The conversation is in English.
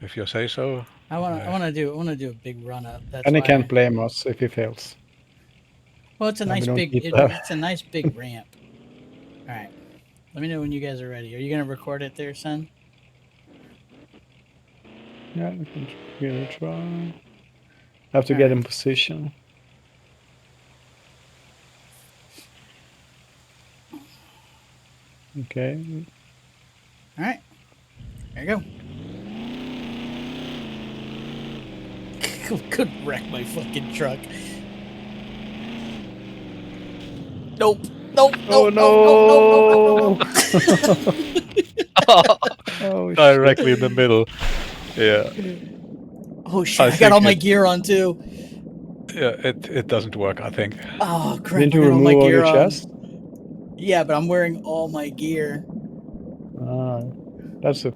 if you say so. I wanna do a big run up. That's And he why. can't blame us if he fails. Well, it's a And we nice don't big. need that. It's a nice big ramp. All right. Let me know when you guys are ready. Are you gonna record it there, son? Yeah, we can give it a try. Have to All get right. in position. Okay. All right. There you go. Could wreck my fucking truck. Nope. Nope. Oh Nope. No. No. No. No. No. No. no! No. Oh Directly in shit! the middle. Yeah. Oh shit! I got think all my gear on too. it doesn't work, I think. Oh crap! Didn't I you got all my remove all your gear on. chest? Yeah, but I'm wearing all my gear. Ah, that's a